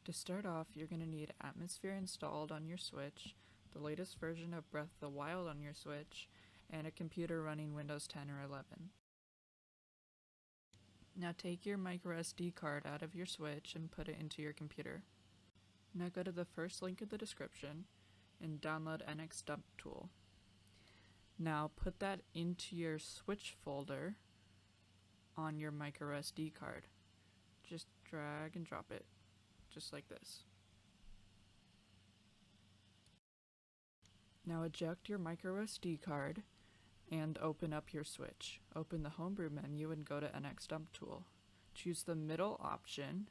To start off, you're going to need Atmosphere installed on your Switch, the latest version of Breath of the Wild on your Switch, and a computer running Windows 10 or 11. Now take your microSD card out of your Switch and put it into your computer. Now go to the first link in the description and download NX Dump Tool. Now put that into your Switch folder on your microSD card. Just drag and drop it, just like this. Now eject your microSD card and open up your Switch. Open the Homebrew menu and go to NX Dump Tool. Choose the middle option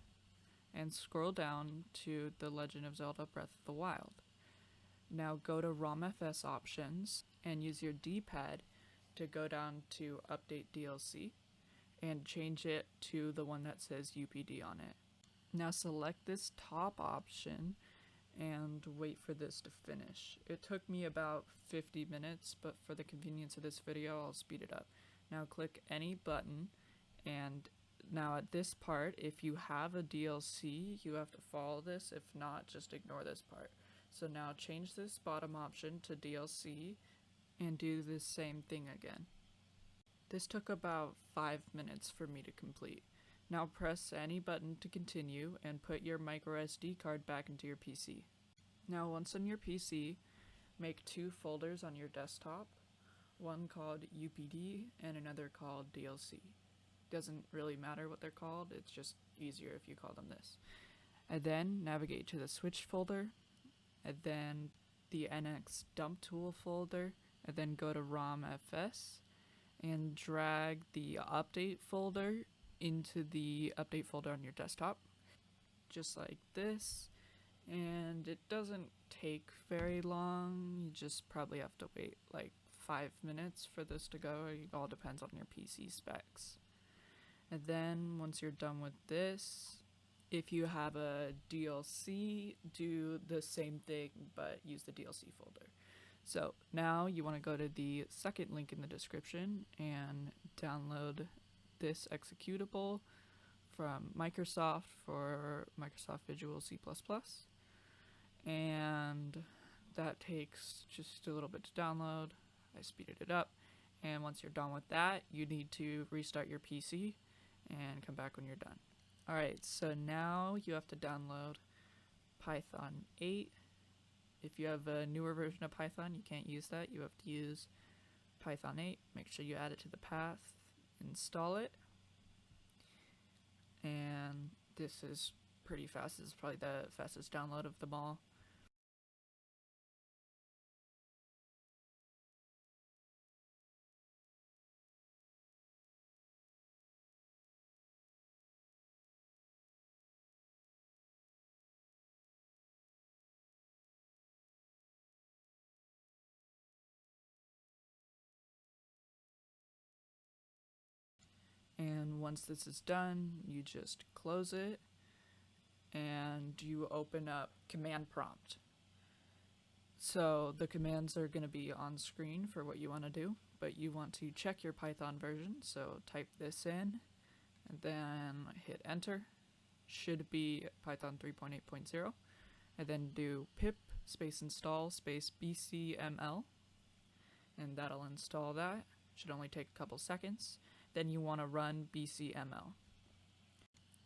and scroll down to The Legend of Zelda Breath of the Wild. Now go to ROMFS options and use your D-pad to go down to Update DLC and change it to the one that says UPD on it. Now select this top option and wait for this to finish. It took me about 50 minutes, but for the convenience of this video, I'll speed it up. Now click any button, and now at this part, if you have a DLC, you have to follow this. If not, just ignore this part. So now change this bottom option to DLC and do the same thing again. This took about 5 minutes for me to complete. Now press any button to continue and put your microSD card back into your PC. Now once on your PC, make 2 folders on your desktop, one called UPD and another called DLC. Doesn't really matter what they're called, it's just easier if you call them this. And then navigate to the Switch folder, and then the NX Dump Tool folder, and then go to ROMFS and drag the update folder into the update folder on your desktop, just like this. And it doesn't take very long, you just probably have to wait like 5 minutes for this to go. It all depends on your PC specs. And then once you're done with this, if you have a DLC, do the same thing but use the DLC folder. So now you want to go to the second link in the description and download this executable from Microsoft for Microsoft Visual C++, and that takes just a little bit to download. I speeded it up, and once you're done with that, you need to restart your PC and come back when you're done. Alright, so now you have to download Python 8. If you have a newer version of Python, you can't use that. You have to use Python 8. Make sure you add it to the path, install it, and this is pretty fast. This is probably the fastest download of them all. And once this is done, you just close it and you open up command prompt. So the commands are going to be on screen for what you want to do, but you want to check your Python version. So type this in and then hit enter. Should be Python 3.8.0, and then do pip space install space bcml, and that'll install that. Should only take a couple seconds. Then you want to run bcml.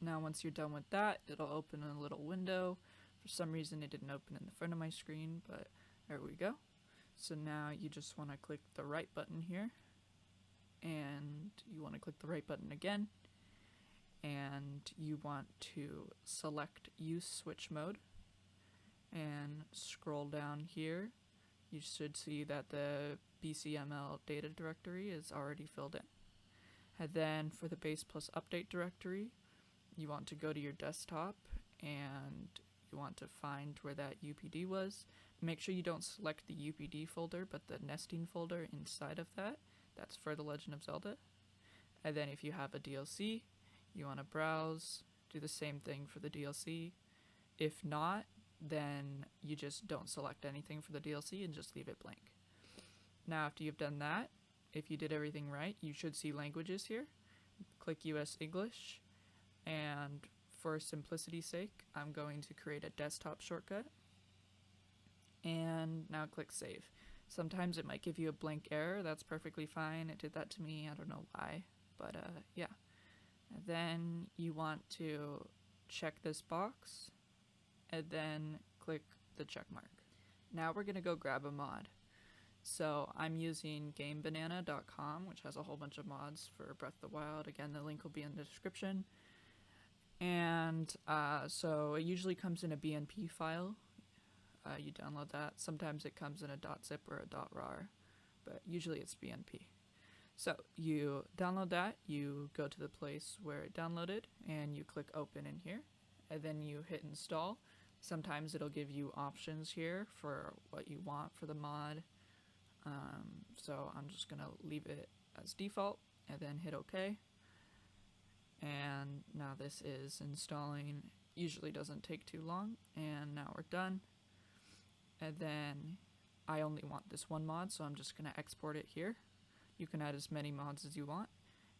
Now once you're done with that, it'll open a little window. For some reason it didn't open in the front of my screen, but there we go. So now you just want to click the right button here, and you want to click the right button again, and you want to select use switch mode and scroll down here. You should see that the bcml data directory is already filled in. And then for the base plus update directory, you want to go to your desktop and you want to find where that UPD was. Make sure you don't select the UPD folder, but the nesting folder inside of that. That's for The Legend of Zelda. And then if you have a DLC, you want to browse, do the same thing for the DLC. If not, then you just don't select anything for the DLC and just leave it blank. Now after you've done that, if you did everything right, you should see languages here. Click US English, and for simplicity's sake, I'm going to create a desktop shortcut. And now click save. Sometimes it might give you a blank error. That's perfectly fine. It did that to me. I don't know why, but yeah. And then you want to check this box and then click the check mark. Now we're gonna go grab a mod. So I'm using GameBanana.com, which has a whole bunch of mods for Breath of the Wild. Again, the link will be in the description. And so it usually comes in a BNP file. You download that. Sometimes it comes in a .zip or a .rar, but usually it's BNP. So you download that, you go to the place where it downloaded, and you click open in here, and then you hit install. Sometimes it'll give you options here for what you want for the mod. So I'm just gonna leave it as default and then hit OK. And now this is installing. Usually doesn't take too long, and now we're done. And then I only want this one mod, so I'm just gonna export it here. You can add as many mods as you want,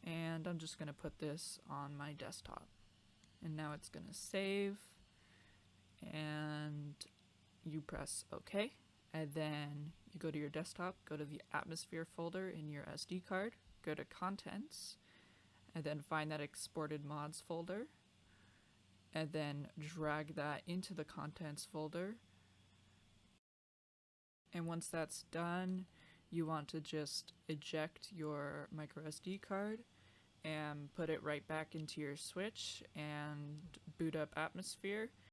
and I'm just gonna put this on my desktop. And now it's gonna save, and you press OK, and then you go to your desktop, go to the Atmosphere folder in your SD card, go to Contents, and then find that Exported Mods folder, and then drag that into the Contents folder. And once that's done, you want to just eject your micro SD card and put it right back into your Switch and boot up Atmosphere.